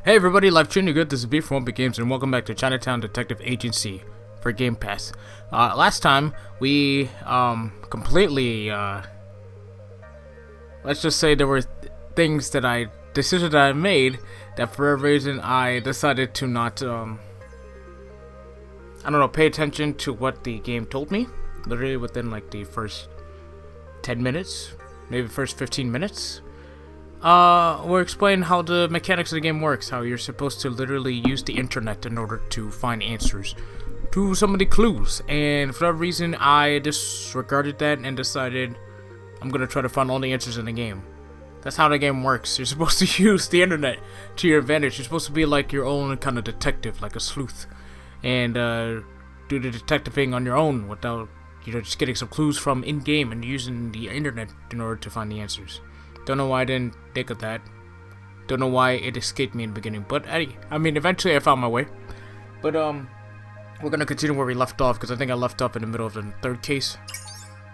Hey everybody, life treating you good. This is B from Big Games, and welcome back to Chinatown Detective Agency for Game Pass. Last time we completely let's just say there were decisions that I made that for a reason I decided to not pay attention to what the game told me. Literally within like the first 10 minutes, maybe the first 15 minutes. We'll explain how the mechanics of the game works, how you're supposed to literally use the internet in order to find answers to some of the clues, and for that reason I disregarded that and decided I'm gonna try to find all the answers in the game. That's how the game works. You're supposed to use the internet to your advantage. You're supposed to be like your own kind of detective, like a sleuth, and do the detectiving on your own without just getting some clues from in-game and using the internet in order to find the answers. Don't know why I didn't think of that. Don't know why it escaped me in the beginning. But eventually I found my way. But we're gonna continue where we left off, because I think I left off in the middle of the third case.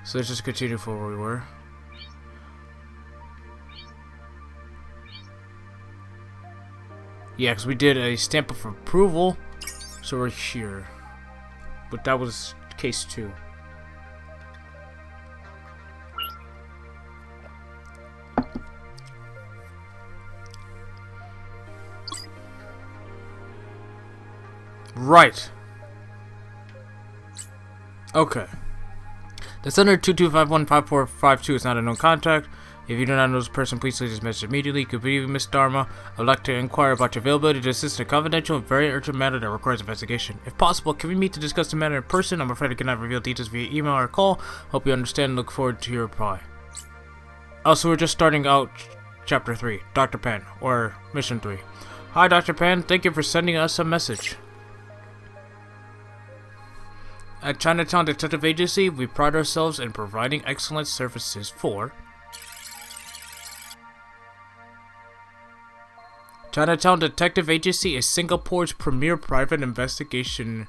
So let's just continue for where we were. Yeah, because we did a stamp of approval. So we're here. But that was case 2. Right. Okay. The sender 22515452 is not a known contact. If you do not know this person, please leave this message immediately. Could be Miss Dharma. I would like to inquire about your availability to assist in a confidential and very urgent matter that requires investigation. If possible, can we meet to discuss the matter in person? I'm afraid I cannot reveal details via email or call. Hope you understand and look forward to your reply. Also, we're just starting out Chapter 3, Dr. Pan, or Mission 3. Hi, Dr. Pan. Thank you for sending us a message. At Chinatown Detective Agency, we pride ourselves in providing excellent services for Chinatown Detective Agency is Singapore's premier private investigation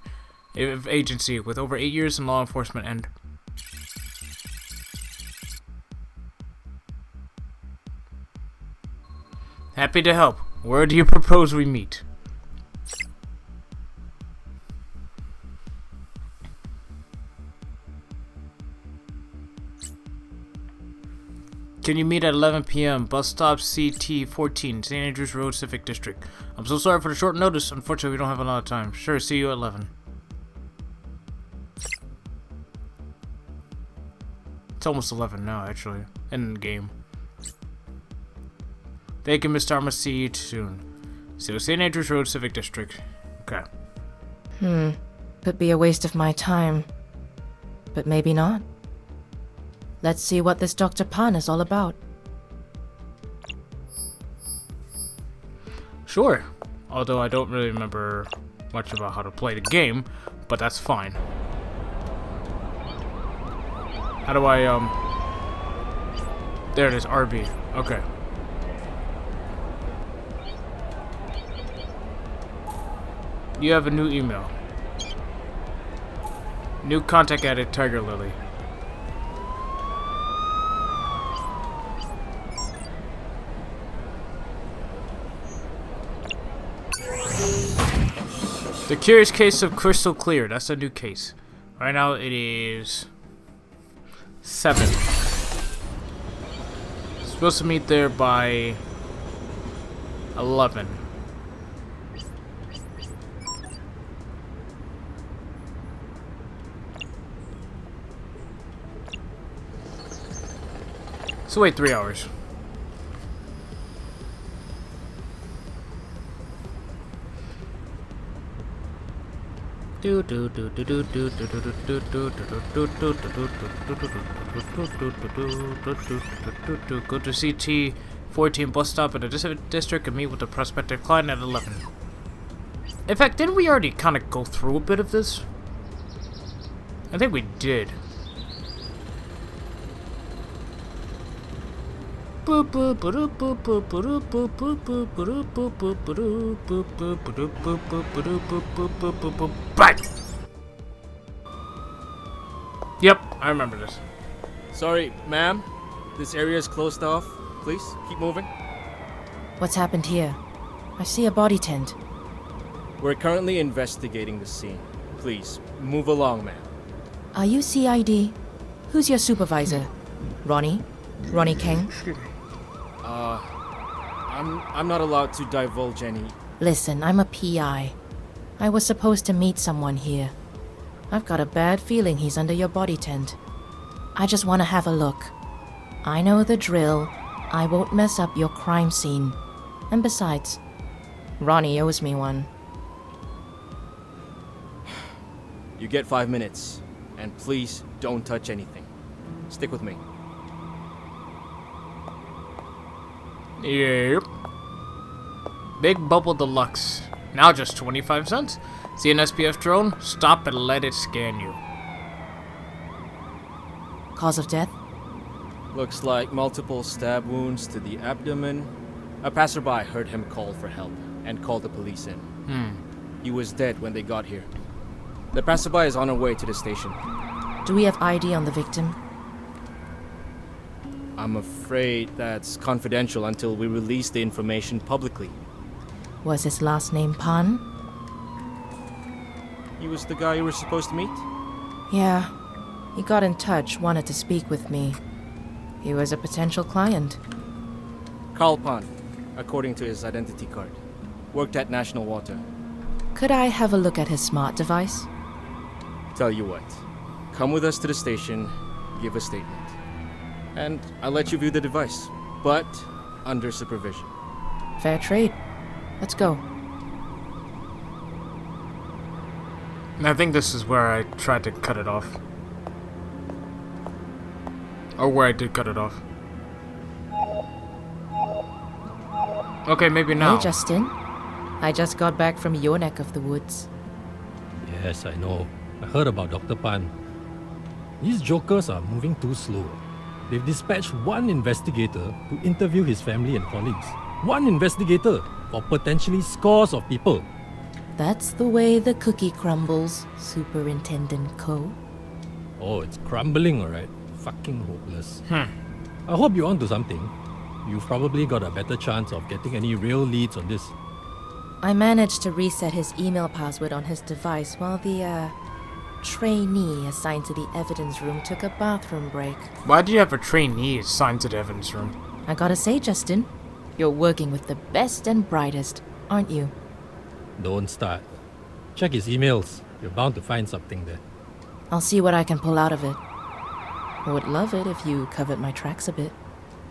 agency with over 8 years in law enforcement and happy to help. Where do you propose we meet? Can you meet at 11 p.m. Bus stop CT14, St. Andrews Road, Civic District. I'm so sorry for the short notice. Unfortunately, we don't have a lot of time. Sure, see you at 11. It's almost 11 now, actually, in the game. Thank you, Mr. Dharma. See you soon. So, St. Andrews Road, Civic District. Okay. Could be a waste of my time. But maybe not. Let's see what this Dr. Pan is all about. Sure. Although I don't really remember much about how to play the game, but that's fine. How do I, There it is, RB. Okay. You have a new email. New contact added, Tiger Lily. The Curious Case of Crystal Clear. That's a new case. Right now it is 7. Supposed to meet there by 11. So wait 3 hours. Go to CT14 bus stop at the district and meet with the prospective client at 11. In fact, didn't we already kind of go through a bit of this? I think we did. Bang! Yep, I remember this. Sorry, ma'am. This area is closed off. Please, keep moving. What's happened here? I see a body tent. We're currently investigating the scene. Please, move along, ma'am. Are you CID? Who's your supervisor? Ronnie? Ronnie King? I'm not allowed to divulge any... Listen, I'm a PI. I was supposed to meet someone here. I've got a bad feeling he's under your body tent. I just want to have a look. I know the drill. I won't mess up your crime scene. And besides, Ronnie owes me one. You get 5 minutes. And please, don't touch anything. Stick with me. Yep. Big Bubble Deluxe. Now just 25 cents. See an SPF drone? Stop and let it scan you. Cause of death? Looks like multiple stab wounds to the abdomen. A passerby heard him call for help and called the police in. He was dead when they got here. The passerby is on her way to the station. Do we have ID on the victim? I'm afraid that's confidential until we release the information publicly. Was his last name Pan? He was the guy you were supposed to meet? Yeah. He got in touch, wanted to speak with me. He was a potential client. Carl Pan, according to his identity card. Worked at National Water. Could I have a look at his smart device? Tell you what, come with us to the station, give a statement. And I'll let you view the device, but under supervision. Fair trade. Let's go. I think this is where I tried to cut it off. Or where I did cut it off. Okay, maybe now. Hey, Justin. I just got back from your neck of the woods. Yes, I know. I heard about Dr. Pan. These jokers are moving too slow. They've dispatched one investigator to interview his family and colleagues. One investigator for potentially scores of people. That's the way the cookie crumbles, Superintendent Co. Oh, it's crumbling, alright. Fucking hopeless. I hope you're onto something. You've probably got a better chance of getting any real leads on this. I managed to reset his email password on his device while the, trainee assigned to the evidence room took a bathroom break. Why do you have a trainee assigned to the evidence room? I gotta say, Justin, you're working with the best and brightest, aren't you? Don't start. Check his emails. You're bound to find something there. I'll see what I can pull out of it. I would love it if you covered my tracks a bit.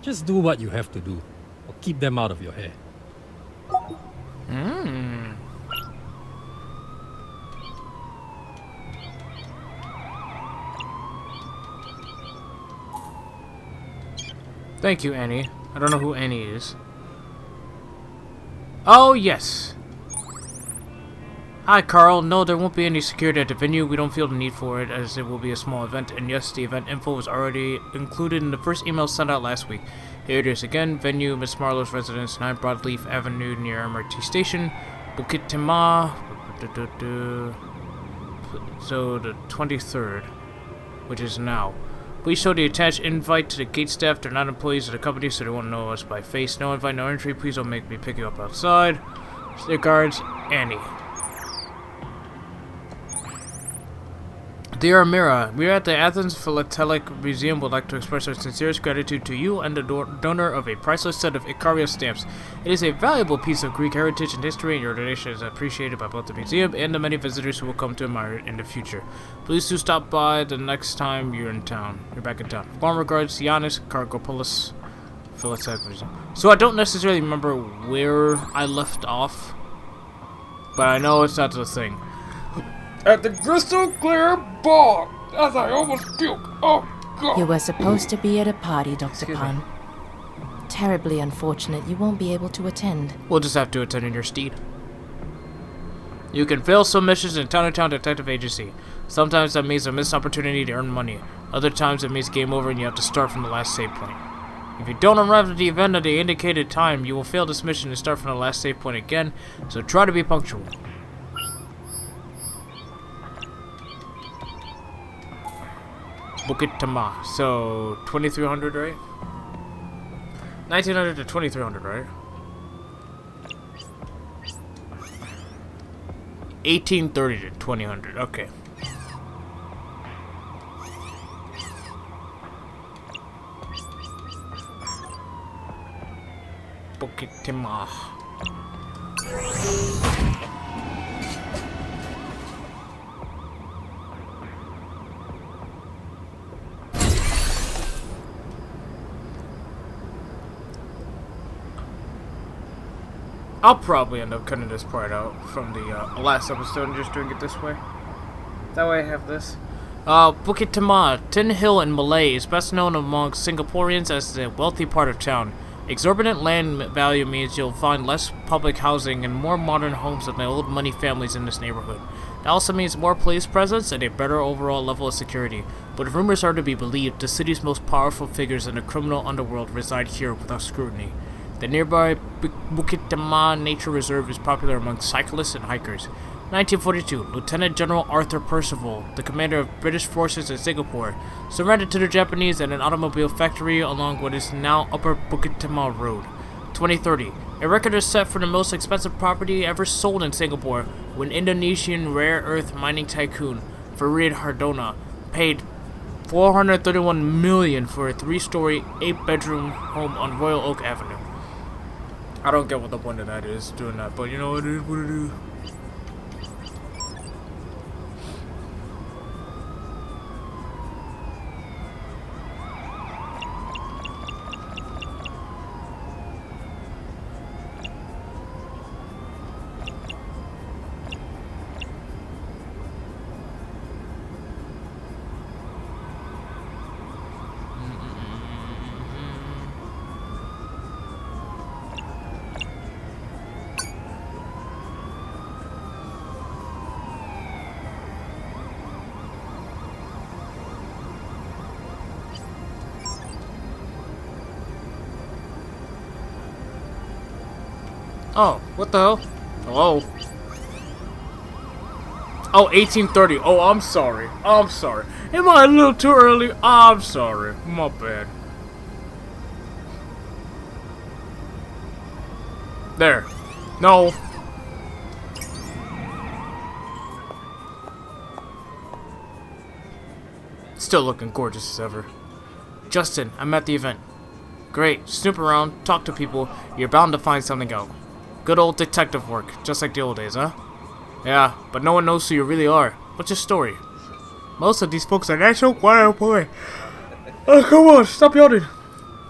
Just do what you have to do, or keep them out of your hair. Thank you, Annie. I don't know who Annie is. Oh, yes. Hi, Carl. No, there won't be any security at the venue. We don't feel the need for it, as it will be a small event. And yes, the event info was already included in the first email sent out last week. Here it is again. Venue, Miss Marlowe's residence, 9 Broadleaf Avenue, near MRT Station. Bukit Timah. So, the 23rd, which is now. Please show the attached invite to the gate staff. They're not employees of the company, so they won't know us by face. No invite, no entry. Please don't make me pick you up outside. Regards, Annie. Dear Amira, we at the Athens Philatelic Museum would like to express our sincerest gratitude to you and the donor of a priceless set of Icarius stamps. It is a valuable piece of Greek heritage and history, and your donation is appreciated by both the museum and the many visitors who will come to admire it in the future. Please do stop by the next time you're back in town. Warm regards, Giannis Kargopoulos, Philatelic Museum. So I don't necessarily remember where I left off, but I know it's not the thing. At the crystal clear bog, as I almost puke. Oh, God. You were supposed to be at a party, Dr. Pan. Terribly unfortunate you won't be able to attend. We'll just have to attend in your stead. You can fail some missions in Chinatown Detective Agency. Sometimes that means a missed opportunity to earn money. Other times it means game over and you have to start from the last save point. If you don't arrive at the event at the indicated time, you will fail this mission and start from the last save point again, so try to be punctual. Bukit Timah. So 2300, right? 1900 to 2300, right? 1830 to 2000. Okay. Bukit Timah. I'll probably end up cutting this part out from the last episode and just doing it this way. That way I have this. Bukit Timah, Tin Hill in Malay, is best known among Singaporeans as the wealthy part of town. Exorbitant land value means you'll find less public housing and more modern homes than the old money families in this neighborhood. That also means more police presence and a better overall level of security. But if rumors are to be believed, the city's most powerful figures in the criminal underworld reside here without scrutiny. The nearby Bukit Timah Nature Reserve is popular among cyclists and hikers. 1942, Lieutenant General Arthur Percival, the commander of British forces in Singapore, surrendered to the Japanese at an automobile factory along what is now Upper Bukit Timah Road. 2030, a record is set for the most expensive property ever sold in Singapore when Indonesian rare earth mining tycoon Farid Hardona paid $431 million for a 3-story, 8-bedroom home on Royal Oak Avenue. I don't get what the point of that is doing that, but you know, it is what it is. Oh, what the hell? Hello? Oh, 1830. Oh, I'm sorry. I'm sorry. Am I a little too early? I'm sorry. My bad. There. No. Still looking gorgeous as ever. Justin, I'm at the event. Great. Snoop around, talk to people. You're bound to find something out. Good old detective work, just like the old days, huh? Yeah, but no one knows who you really are. What's your story? Most of these folks are natural quiet boy. Oh, come on, stop yelling.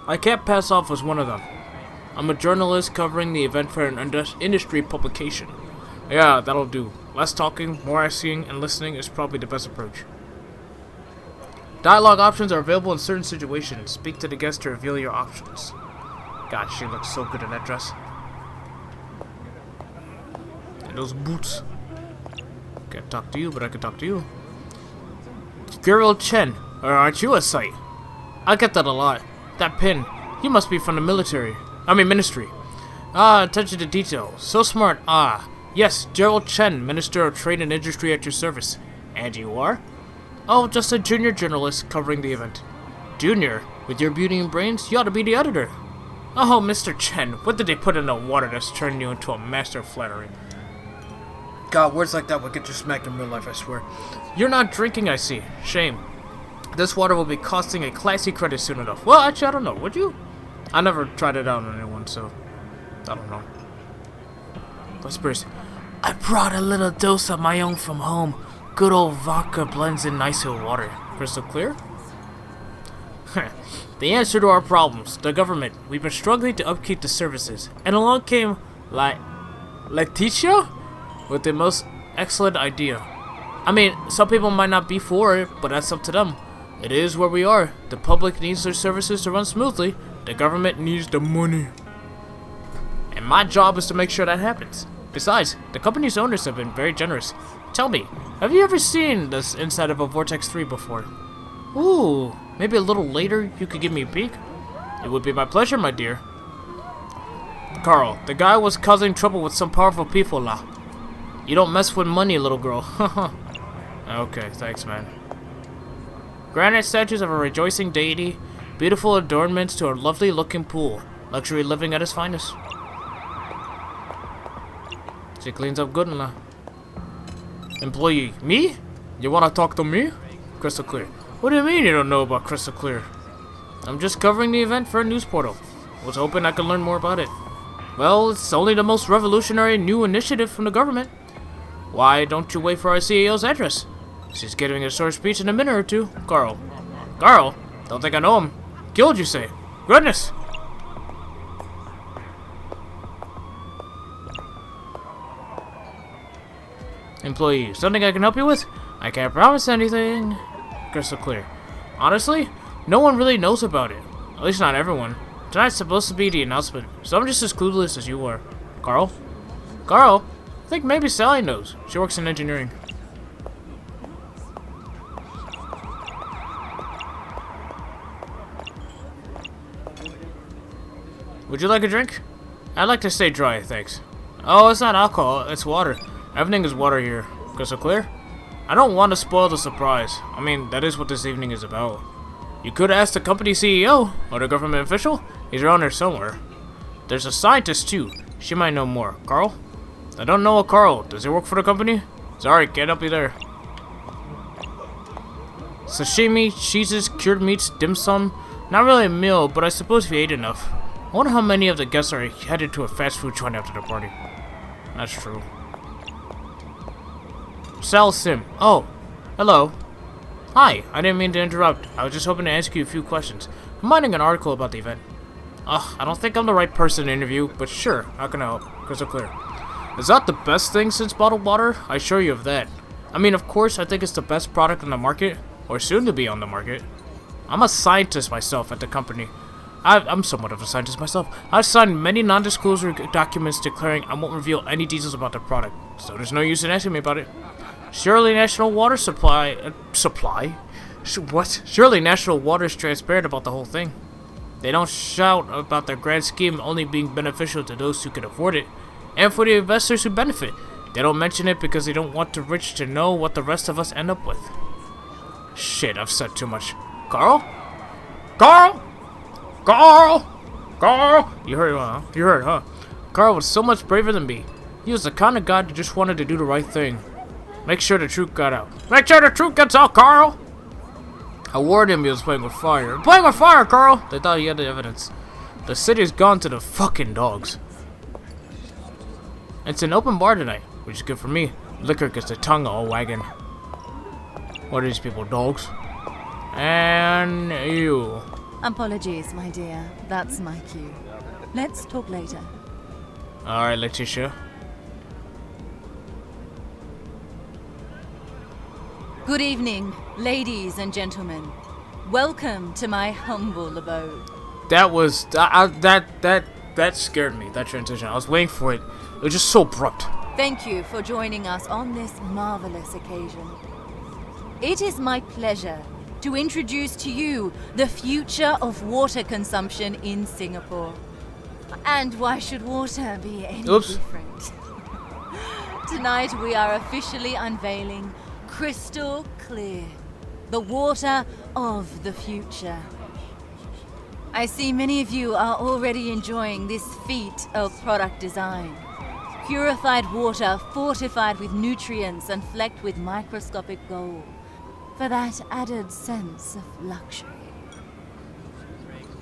I can't pass off as one of them. I'm a journalist covering the event for an industry publication. Yeah, that'll do. Less talking, more seeing and listening is probably the best approach. Dialogue options are available in certain situations. Speak to the guest to reveal your options. God, she looks so good in that dress. And those boots. Can't talk to you, but I can talk to you. Gerald Chen, or aren't you a sight? I get that a lot. That pin. You must be from the ministry. Ah, attention to detail. So smart. Ah, yes, Gerald Chen, Minister of Trade and Industry at your service. And you are? Oh, just a junior journalist covering the event. Junior? With your beauty and brains, you ought to be the editor. Oh, Mr. Chen, what did they put in the water that's turned you into a master of flattery? God, words like that would get you smacked in real life, I swear. You're not drinking, I see. Shame. This water will be costing a classy credit soon enough. Well, actually, I don't know. Would you? I never tried it out on anyone, so I don't know. Whispers. I brought a little dose of my own from home. Good old vodka blends in nice with water. Crystal clear? The answer to our problems. The government. We've been struggling to upkeep the services. And along came Letitia? With the most excellent idea. I mean, some people might not be for it, but that's up to them. It is where we are. The public needs their services to run smoothly. The government needs the money. And my job is to make sure that happens. Besides, the company's owners have been very generous. Tell me, have you ever seen this inside of a Vortex 3 before? Ooh, maybe a little later you could give me a peek? It would be my pleasure, my dear. Carl, the guy was causing trouble with some powerful people lah. You don't mess with money, little girl. Okay, thanks, man. Granite statues of a rejoicing deity, beautiful adornments to a lovely looking pool. Luxury living at its finest. She cleans up good enough. Employee, me? You wanna talk to me? Crystal clear. What do you mean you don't know about Crystal Clear? I'm just covering the event for a news portal. Was hoping I could learn more about it. Well, it's only the most revolutionary new initiative from the government. Why don't you wait for our CEO's address? She's giving a short speech in a minute or two. Carl. Carl? Don't think I know him. Killed, you say? Goodness! Employee, something I can help you with? I can't promise anything. Crystal clear. Honestly, no one really knows about it. At least not everyone. Tonight's supposed to be the announcement, so I'm just as clueless as you are. Carl? Carl? I think maybe Sally knows. She works in engineering. Would you like a drink? I'd like to stay dry, thanks. Oh, it's not alcohol, it's water. Everything is water here. Crystal clear? I don't want to spoil the surprise. I mean, that is what this evening is about. You could ask the company CEO or the government official. He's around here somewhere. There's a scientist too. She might know more. Carl? I don't know a Carl. Does he work for the company? Sorry, can't help you there. Sashimi, cheeses, cured meats, dim sum. Not really a meal, but I suppose if you ate enough. I wonder how many of the guests are headed to a fast food joint after the party. That's true. Sal Sim. Oh, hello. Hi, I didn't mean to interrupt. I was just hoping to ask you a few questions. I'm writing an article about the event. Ugh, I don't think I'm the right person to interview, but sure, how can I help? Crystal clear. Is that the best thing since bottled water? I assure you of that. I mean, of course, I think it's the best product on the market, or soon to be on the market. I'm a scientist myself at the company. I'm somewhat of a scientist myself. I've signed many non-disclosure documents declaring I won't reveal any details about the product, so there's no use in asking me about it. Surely National Water Supply... What? Surely National Water is transparent about the whole thing. They don't shout about their grand scheme only being beneficial to those who can afford it, and for the investors who benefit. They don't mention it because they don't want the rich to know what the rest of us end up with. Shit, I've said too much. Carl? Carl? Carl! Carl! You heard, huh? Carl was so much braver than me. He was the kind of guy that just wanted to do the right thing. Make sure the truth got out. Make sure the truth gets out, Carl! I warned him he was playing with fire. Playing with fire, Carl! They thought he had the evidence. The city's gone to the fucking dogs. It's an open bar tonight, which is good for me. Liquor gets the tongue all wagging. What are these people, dogs? And you. Apologies, my dear. That's my cue. Let's talk later. Alright, Letitia. Good evening, ladies and gentlemen. Welcome to my humble abode. That was that scared me. That transition. I was waiting for it. It was just so abrupt. Thank you for joining us on this marvelous occasion. It is my pleasure to introduce to you the future of water consumption in Singapore. And why should water be any different? Tonight we are officially unveiling Crystal Clear, the water of the future. I see many of you are already enjoying this feat of product design. Purified water fortified with nutrients and flecked with microscopic gold, for that added sense of luxury.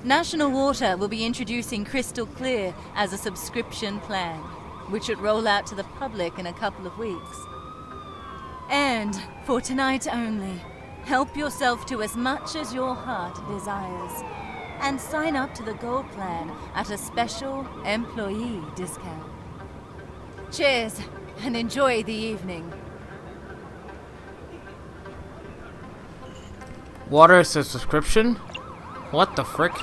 National Water will be introducing Crystal Clear as a subscription plan, which should roll out to the public in a couple of weeks. And for tonight only, help yourself to as much as your heart desires, and sign up to the Gold Plan at a special employee discount. Cheers, and enjoy the evening. Water as a subscription? What the frick?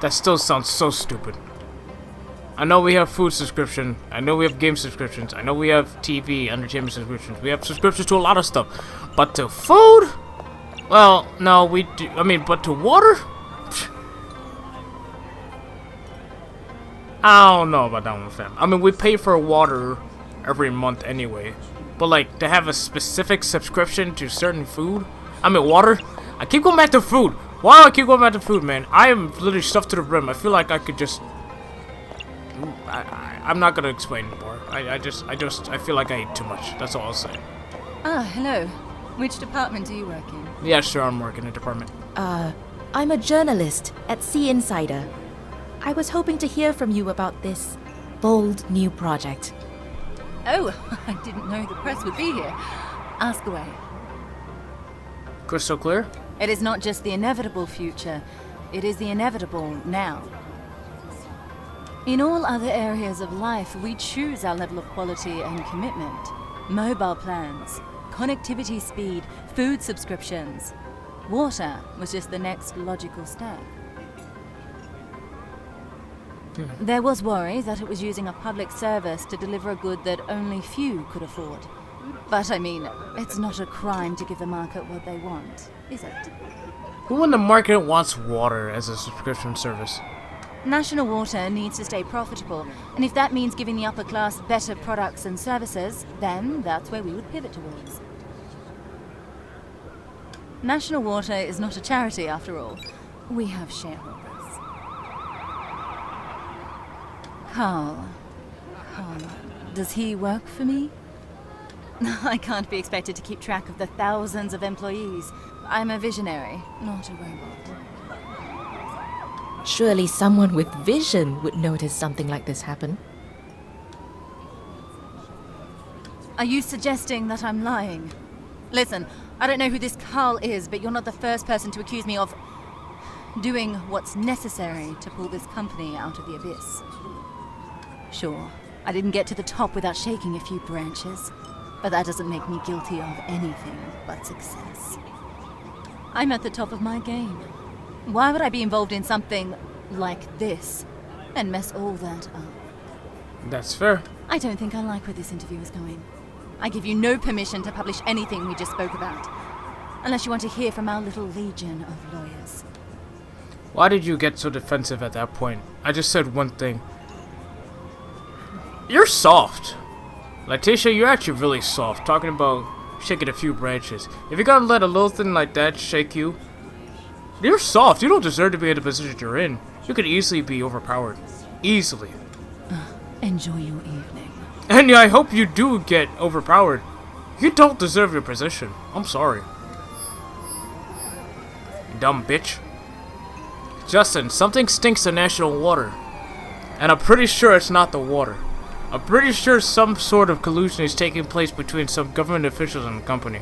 That still sounds so stupid. I know we have food subscription, I know we have game subscriptions, I know we have TV, entertainment subscriptions, we have subscriptions to a lot of stuff. But to food? Well, no, we do, but to water? I don't know about that one, fam. I mean, we pay for water every month anyway. But like, to have a specific subscription to certain food? Water? I keep going back to food. Why do I keep going back to food, man? I am literally stuffed to the brim. I feel like I could just... I'm not gonna explain more. I feel like I ate too much. That's all I'll say. Ah, hello. Which department do you work in? Yeah, sure, I'm working in a department. I'm a journalist at Sea Insider. I was hoping to hear from you about this bold new project. Oh, I didn't know the press would be here. Ask away. Crystal clear? It is not just the inevitable future, it is the inevitable now. In all other areas of life, we choose our level of quality and commitment. Mobile plans, connectivity speed, food subscriptions. Water was just the next logical step. There was worry that it was using a public service to deliver a good that only few could afford. But I mean, it's not a crime to give the market what they want, is it? Who in the market wants water as a subscription service? National Water needs to stay profitable, and if that means giving the upper class better products and services, then that's where we would pivot towards. National Water is not a charity, after all. We have shareholders. Carl, does he work for me? I can't be expected to keep track of the thousands of employees. I'm a visionary, not a robot. Surely someone with vision would notice something like this happen. Are you suggesting that I'm lying? Listen, I don't know who this Carl is, but you're not the first person to accuse me of doing what's necessary to pull this company out of the abyss. Sure, I didn't get to the top without shaking a few branches, but that doesn't make me guilty of anything but success. I'm at the top of my game. Why would I be involved in something like this and mess all that up? That's fair. I don't think I like where this interview is going. I give you no permission to publish anything we just spoke about, unless you want to hear from our little legion of lawyers. Why did you get so defensive at that point? I just said one thing. You're soft. Letitia, you're actually really soft, talking about shaking a few branches. If you're gonna let a little thing like that shake you, you're soft. You don't deserve to be in the position you're in. You could easily be overpowered. Easily. Enjoy your evening. And yeah, I hope you do get overpowered. You don't deserve your position. I'm sorry. You dumb bitch. Justin, something stinks of national water. And I'm pretty sure it's not the water. I'm pretty sure some sort of collusion is taking place between some government officials and the company.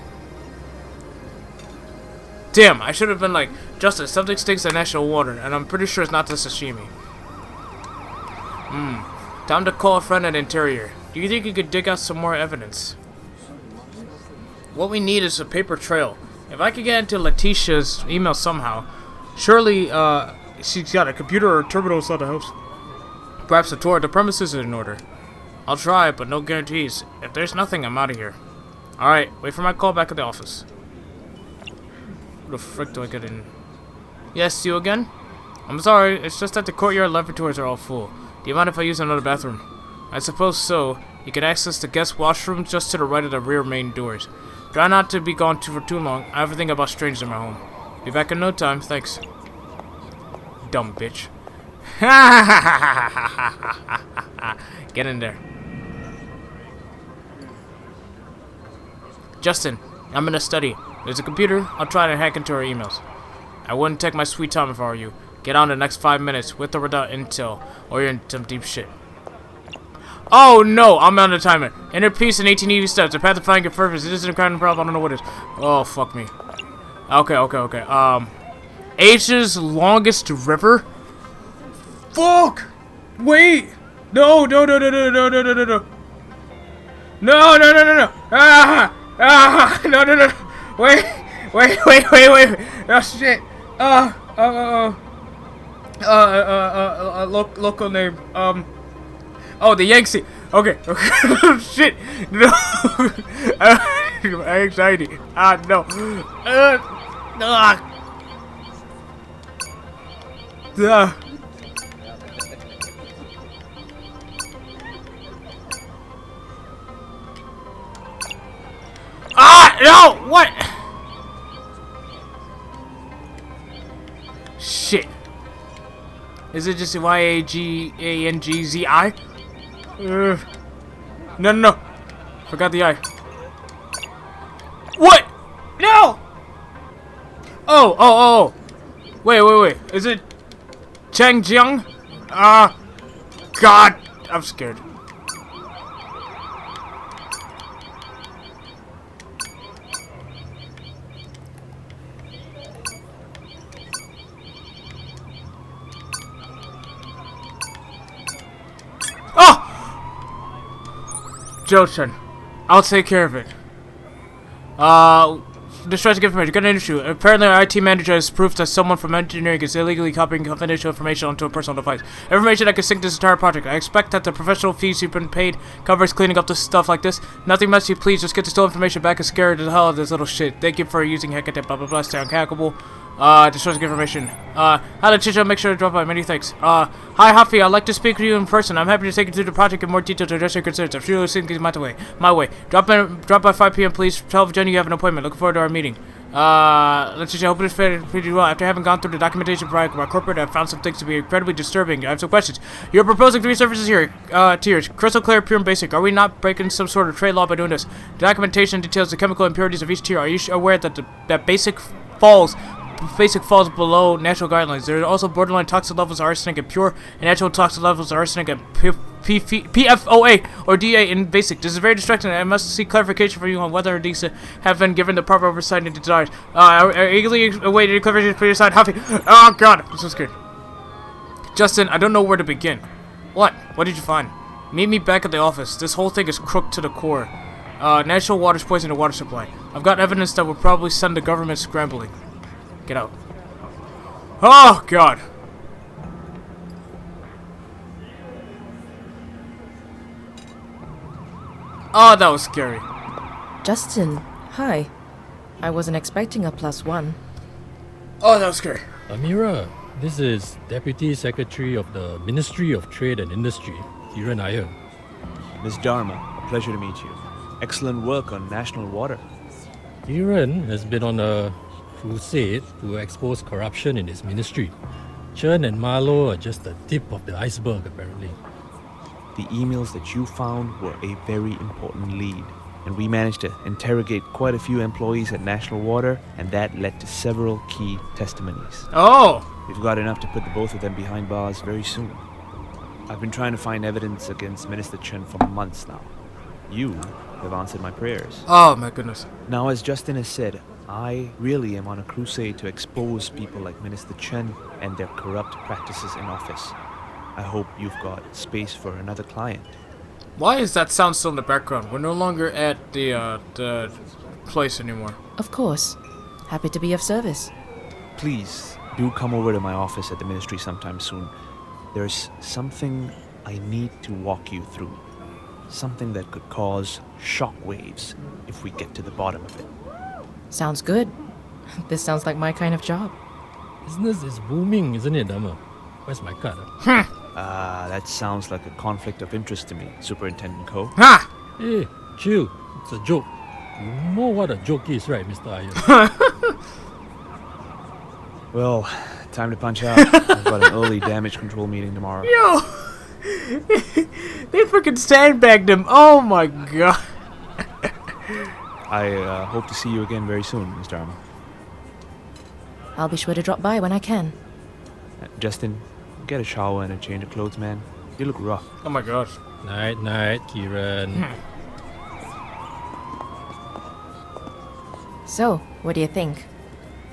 Damn, I should have been like, Justin, something stinks of national water, and I'm pretty sure it's not the sashimi. Time to call a friend at Interior. Do you think you could dig out some more evidence? What we need is a paper trail. If I could get into Letitia's email somehow, surely she's got a computer or a terminal inside the house. Perhaps a tour of the premises is in order. I'll try, but no guarantees. If there's nothing, I'm out of here. Alright, wait for my call back at the office. Where the frick do I get in? Yes, you again? I'm sorry, it's just that the courtyard lavatories are all full. Do you mind if I use another bathroom? I suppose so. You can access the guest washroom just to the right of the rear main doors. Try not to be gone for too long. I have a thing about strangers in my home. Be back in no time, thanks. Dumb bitch. Get in there. Justin, I'm in a study. There's a computer. I'll try to hack into our emails. I wouldn't take my sweet time if I were you. Get on in the next 5 minutes with or without intel, or you're in some deep shit. Oh no, I'm on the timer. Inner peace in 1880 steps. The path to finding your purpose. It isn't a kind of problem. I don't know what it is. Oh, fuck me. Okay. Asia's longest river? Fuck! Wait! No. No. No. Wait. Oh shit. Local name. Oh, the Yangtze. Okay. Shit. No. Anxiety. No. No! What? Shit. Is it just Y-A-G-A-N-G-Z-I? No. Forgot the I. What? No! Oh. Wait. Is it Chang Jiang? God. I'm scared. Oh! Jochen, I'll take care of it. Distressing information. Got an issue. Apparently, our IT manager has proof that someone from engineering is illegally copying confidential information onto a personal device. Information that could sink this entire project. I expect that the professional fees you've been paid covers cleaning up this stuff like this. Nothing messy, please. Just get the stolen information back and scare the hell out of this little shit. Thank you for using Hecate, blah blah blah. Stay unhackable. Distressing information. Hi Letitia, make sure to drop by. Many thanks. Hi Huffy, I'd like to speak to you in person. I'm happy to take you through the project in more detail to address your concerns. I'm sure you'll see things my way. Drop by 5 p.m. please. Tell Jenny you have an appointment. Looking forward to our meeting. Letitia, I hope it's pretty well. After having gone through the documentation provided by corporate, I've found some things to be incredibly disturbing. I have some questions. You're proposing 3 services here. Tiers. Crystal clear, pure, and basic. Are we not breaking some sort of trade law by doing this? The documentation details the chemical impurities of each tier. Are you aware that that basic falls below natural guidelines? There are also borderline toxic levels of arsenic and pure, and natural toxic levels of arsenic and PFOA or DA in basic. This is very distracting, and I must seek clarification from you on whether these have been given the proper oversight and desires. I eagerly await any clarification for your side. Huffy. Oh god, I'm so scared. Justin, I don't know where to begin. What? What did you find? Meet me back at the office. This whole thing is crooked to the core. Natural water's poisoning the water supply. I've got evidence that will probably send the government scrambling. Get out. Oh, God. Oh, that was scary. Justin, hi. I wasn't expecting a +1. Oh, that was scary. Amira, this is Deputy Secretary of the Ministry of Trade and Industry, Kiran Iyer. Ms. Dharma, a pleasure to meet you. Excellent work on national water. Kiran has been on a crusade to expose corruption in his ministry. Chen and Marlo are just the tip of the iceberg, apparently. The emails that you found were a very important lead, and we managed to interrogate quite a few employees at National Water, and that led to several key testimonies. Oh! We've got enough to put the both of them behind bars very soon. I've been trying to find evidence against Minister Chen for months now. You have answered my prayers. Oh, my goodness. Now, as Justin has said, I really am on a crusade to expose people like Minister Chen and their corrupt practices in office. I hope you've got space for another client. Why is that sound still in the background? We're no longer at the place anymore. Of course. Happy to be of service. Please, do come over to my office at the ministry sometime soon. There's something I need to walk you through. Something that could cause shockwaves if we get to the bottom of it. Sounds good. This sounds like my kind of job. Business is booming, isn't it, Dharma? Where's my card? That sounds like a conflict of interest to me, Superintendent Ko. Ha! Hey, chill. It's a joke. You know what a joke is, right, Mr. Iyer? Well, time to punch out. I've got an early damage control meeting tomorrow. Yo! They freaking sandbagged him. Oh my god. I hope to see you again very soon, Ms. Dharma. I'll be sure to drop by when I can. Justin, get a shower and a change of clothes, man. You look rough. Oh my gosh. Night, Kiran. So, what do you think?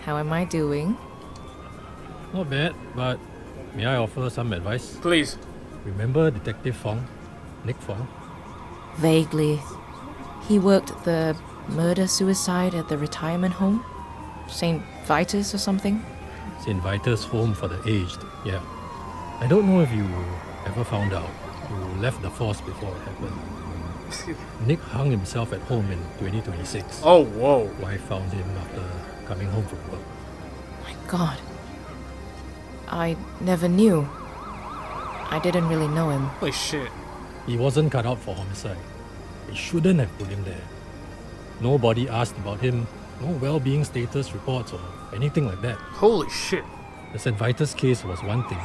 How am I doing? Not bad, but may I offer some advice? Please. Remember Detective Fong? Nick Fong? Vaguely. He worked the murder-suicide at the retirement home? St. Vitus or something? St. Vitus Home for the Aged, yeah. I don't know if you ever found out. You left the force before it happened. Nick hung himself at home in 2026. Oh, whoa. Wife found him after coming home from work. My god. I never knew. I didn't really know him. Holy shit. He wasn't cut out for homicide. They shouldn't have put him there. Nobody asked about him, no well-being status reports or anything like that. Holy shit. The St. Vitus case was one thing.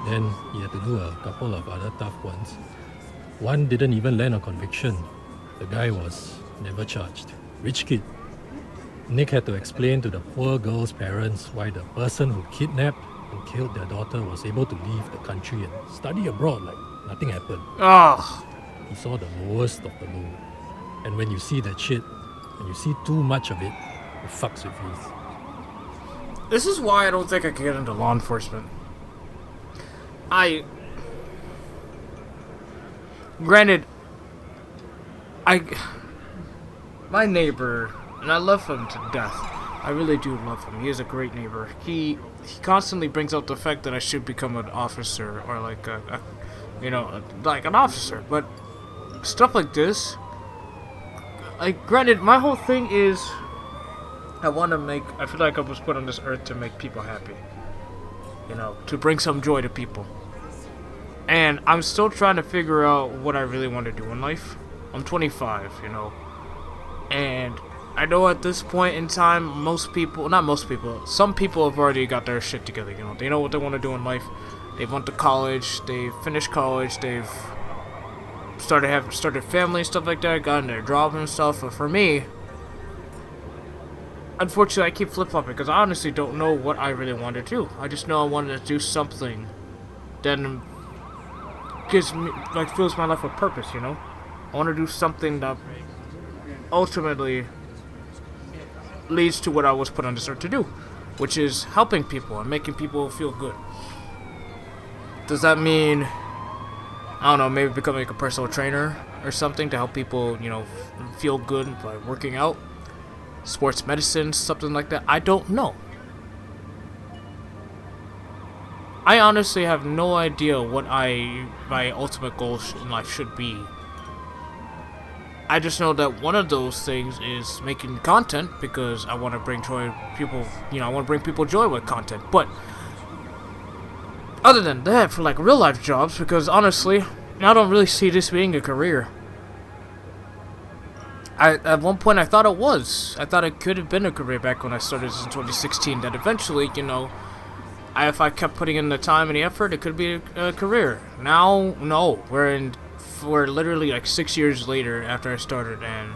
Then he had to do a couple of other tough ones. One didn't even land a conviction. The guy was never charged. Rich kid. Nick had to explain to the poor girl's parents why the person who kidnapped and killed their daughter was able to leave the country and study abroad like nothing happened. Oh, He saw the lowest of the low. And when you see that shit, and you see too much of it, it fucks with you. this is why I don't think I can get into law enforcement. Granted, my neighbor, and I love him to death. I really do love him. He is a great neighbor. He constantly brings up the fact that I should become an officer or like like an officer. But stuff like this, like, granted, my whole thing is I feel like I was put on this earth to make people happy. To bring some joy to people. And I'm still trying to figure out what I really want to do in life. I'm 25, and I know at this point in time, some people have already got their shit together, They know what they want to do in life. They've went to college, they've finished college, they've started family and stuff like that, gotten their job and stuff. But for me, unfortunately, I keep flip-flopping because I honestly don't know what I really want to do. I just know I wanted to do something that fills my life with purpose, I want to do something that ultimately leads to what I was put on this earth to do, which is helping people and making people feel good. Does that mean, I don't know, maybe becoming like a personal trainer or something to help people, feel good by working out? Sports medicine, something like that? I don't know. I honestly have no idea what my ultimate goal in life should be. I just know that one of those things is making content because I want to bring people joy with content. But other than that, for like real life jobs, because honestly, I don't really see this being a career. At one point I thought it was. I thought it could have been a career back when I started this in 2016. That eventually, if I kept putting in the time and the effort, it could be a career. Now, no. We're literally like 6 years later after I started, and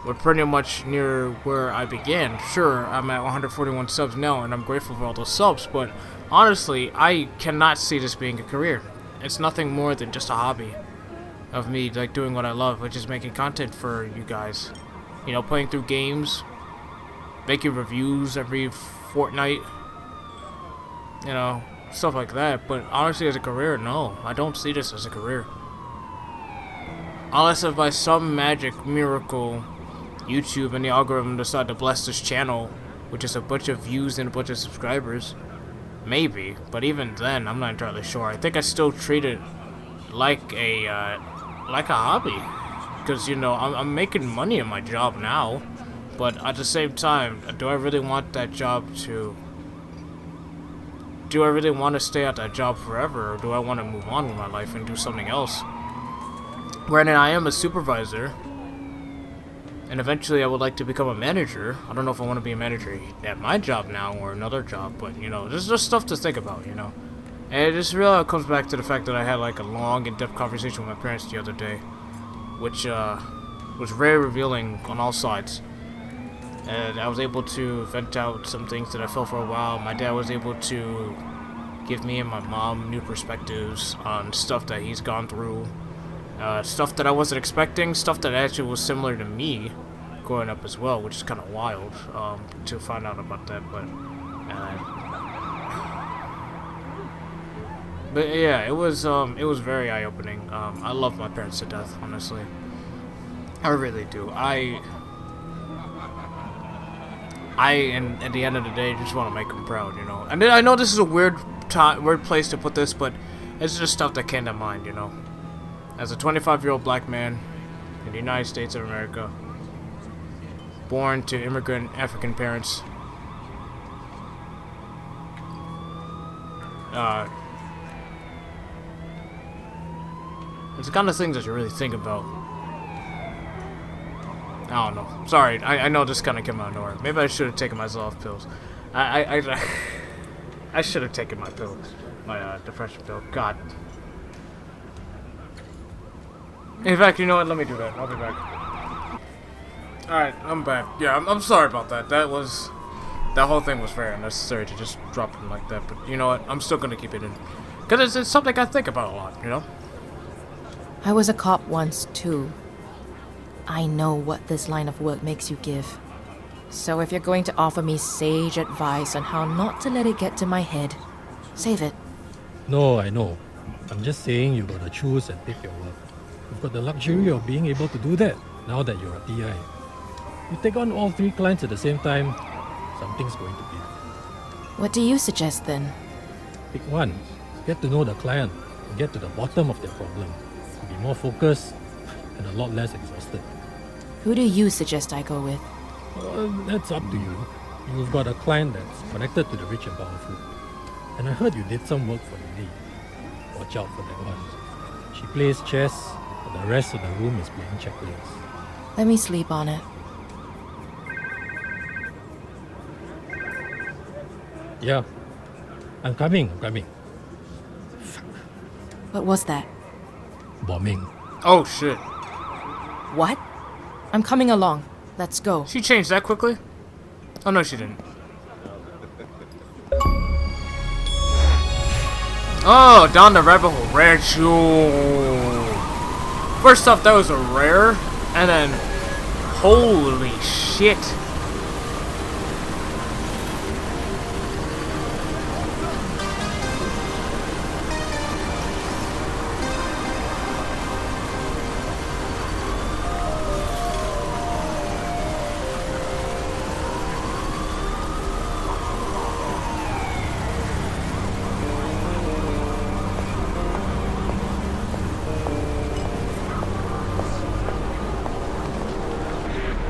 we're pretty much near where I began. Sure, I'm at 141 subs now, and I'm grateful for all those subs, but honestly, I cannot see this being a career. It's nothing more than just a hobby of me, like, doing what I love, which is making content for you guys. Playing through games, making reviews every fortnight, stuff like that. But honestly, as a career, no, I don't see this as a career. Unless if by some magic miracle, YouTube and the algorithm decide to bless this channel, which is a bunch of views and a bunch of subscribers. Maybe, but even then, I'm not entirely sure. I think I still treat it like a hobby, because I'm making money in my job now, but at the same time, do I really want that job to? Do I really want to stay at that job forever, or do I want to move on with my life and do something else? Granted, I am a supervisor, and eventually I would like to become a manager. I don't know if I want to be a manager at my job now or another job, but there's just stuff to think about, And it just really comes back to the fact that I had like a long, in-depth conversation with my parents the other day, which was very revealing on all sides. And I was able to vent out some things that I felt for a while. My dad was able to give me and my mom new perspectives on stuff that he's gone through. Stuff that I wasn't expecting, stuff that actually was similar to me growing up as well, which is kind of wild to find out about that. But yeah, it was very eye-opening. I love my parents to death, honestly. I really do. And at the end of the day, just want to make them proud, And I know this is a weird place to put this, but it's just stuff that came to mind, As a 25-year-old black man in the United States of America, born to immigrant African parents, it's the kind of things that you really think about. I don't know. Sorry, I know this kind of came out of nowhere. Maybe I should have taken my off pills. I should have taken my pill, my depression pill. God. In fact, you know what? Let me do that. I'll be back. Alright, I'm back. Yeah, I'm sorry about that. That whole thing was very unnecessary to just drop him like that. But you know what? I'm still gonna keep it in. Because it's something I think about a lot, you know? I was a cop once, too. I know what this line of work makes you give. So if you're going to offer me sage advice on how not to let it get to my head, save it. No, I know. I'm just saying you gotta choose and pick your work. You've got the luxury of being able to do that now that you're a TI. You take on all 3 clients at the same time, something's going to give. What do you suggest then? Pick one. Get to know the client and get to the bottom of their problem. Be more focused and a lot less exhausted. Who do you suggest I go with? That's up to you. You've got a client that's connected to the rich and powerful. And I heard you did some work for Lily. Watch out for that one. She plays chess, but the rest of the room is playing checkers. Let me sleep on it. Yeah. I'm coming. What was that? Bombing. Oh shit. What? I'm coming along. Let's go. She changed that quickly? Oh no, she didn't. Oh, down the rabbit hole. Rare jewel. First off, that was a rare, and then holy shit.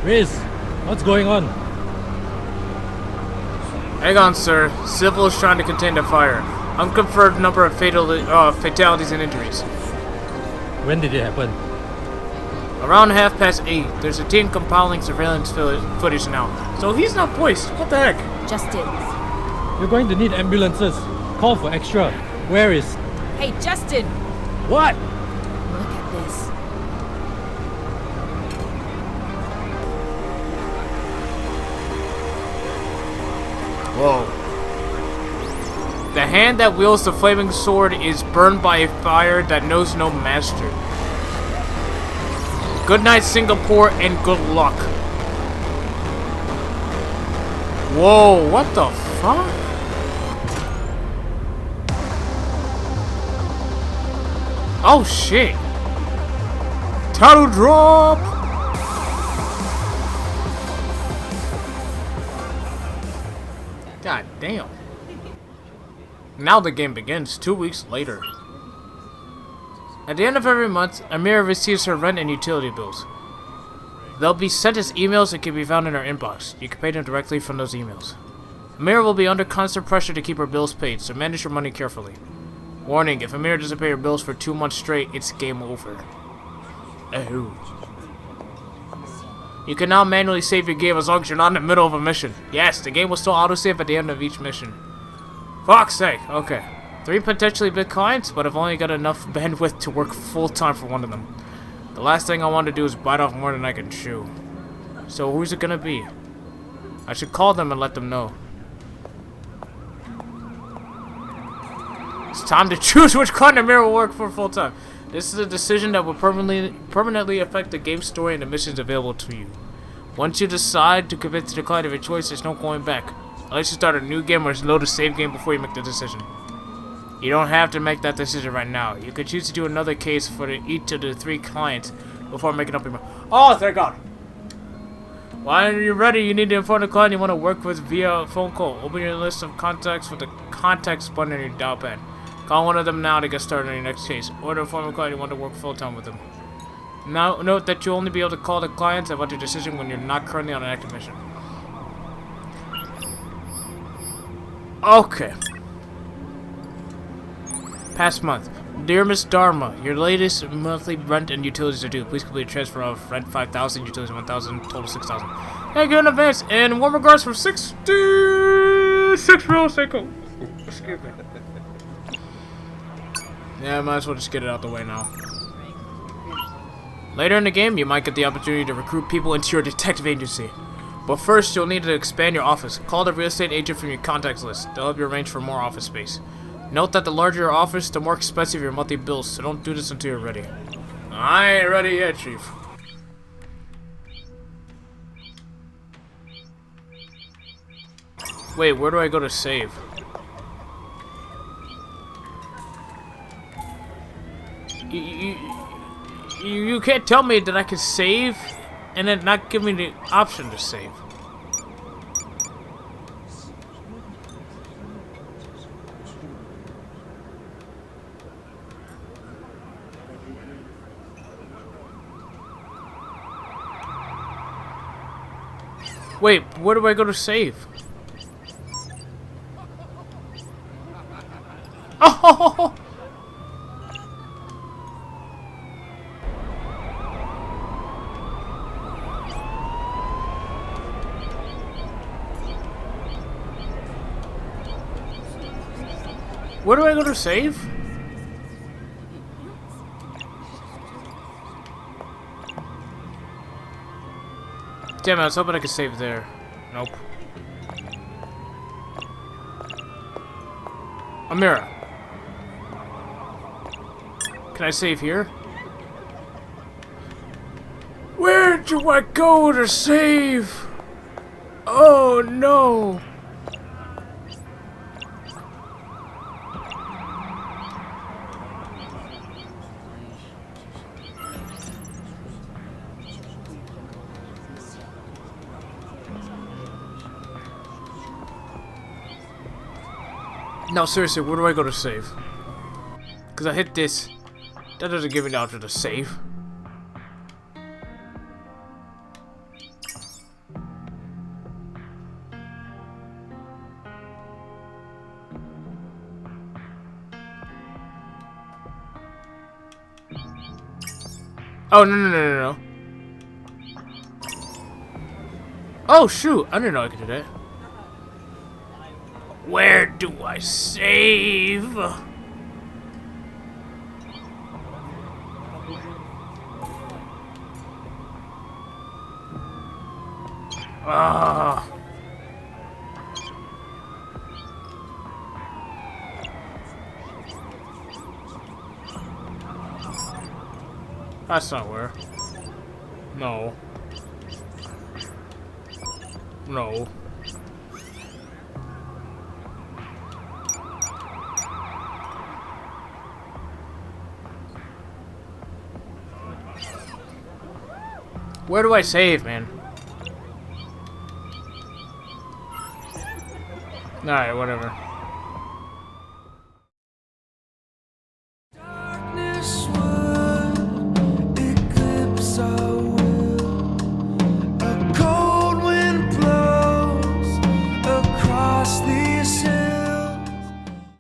Riz, what's going on? Hang on, sir. Civil is trying to contain the fire. Unconfirmed number of fatalities and injuries. When did it happen? Around 8:30. There's a team compiling surveillance footage now. So he's not voiced. What the heck? Justin. You're going to need ambulances. Call for extra. Where is... Hey, Justin! What? Look at this. Whoa. The hand that wields the flaming sword is burned by a fire that knows no master. Good night, Singapore, and good luck. Whoa, what the fuck? Oh shit. Title drop! God damn. Now the game begins, 2 weeks later. At the end of every month, Amira receives her rent and utility bills. They'll be sent as emails and can be found in her inbox. You can pay them directly from those emails. Amira will be under constant pressure to keep her bills paid, so manage your money carefully. Warning, if Amira doesn't pay her bills for 2 months straight, it's game over. Oh. You can now manually save your game as long as you're not in the middle of a mission. Yes, the game will still autosave at the end of each mission. Fuck's sake, okay. 3 potentially big clients, but I've only got enough bandwidth to work full-time for one of them. The last thing I want to do is bite off more than I can chew. So who's it gonna be? I should call them and let them know. It's time to choose which client Amira will work for full-time. This is a decision that will permanently affect the game story and the missions available to you. Once you decide to commit to the client of your choice, there's no going back. Unless you start a new game or load a save game before you make the decision. You don't have to make that decision right now. You could choose to do another case for each of the 3 clients before making up your mind. Oh, thank God! When you're ready, you need to inform the client you want to work with via phone call. Open your list of contacts with the contacts button on your dial pad. Call one of them now to get started on your next case. Or to inform the client you want to work full-time with them. Now, note that you'll only be able to call the clients about your decision when you're not currently on an active mission. Okay. Past month. Dear Miss Dharma, your latest monthly rent and utilities are due. Please complete a transfer of rent 5,000, utilities 1,000, total 6,000. Thank you in advance, and warm regards from 66 Real Estate Co. Excuse me. Yeah, I might as well just get it out the way now. Later in the game, you might get the opportunity to recruit people into your detective agency. But first, you'll need to expand your office. Call the real estate agent from your contacts list. They'll help you arrange for more office space. Note that the larger your office, the more expensive your monthly bills, so don't do this until you're ready. I ain't ready yet, Chief. Wait, where do I go to save? You can't tell me that I can save and then not give me the option to save. Wait, where do I go to save? Oh! Where do I go to save? Damn it, I was hoping I could save there. Nope. Amira. Can I save here? Where do I go to save? Oh no! No, seriously, where do I go to save? Because I hit this. That doesn't give me the option to save. Oh, no. Oh, shoot. I didn't know I could do that. Where do I save? Ah. That's not where. No. No. Where do I save, man? Alright, whatever.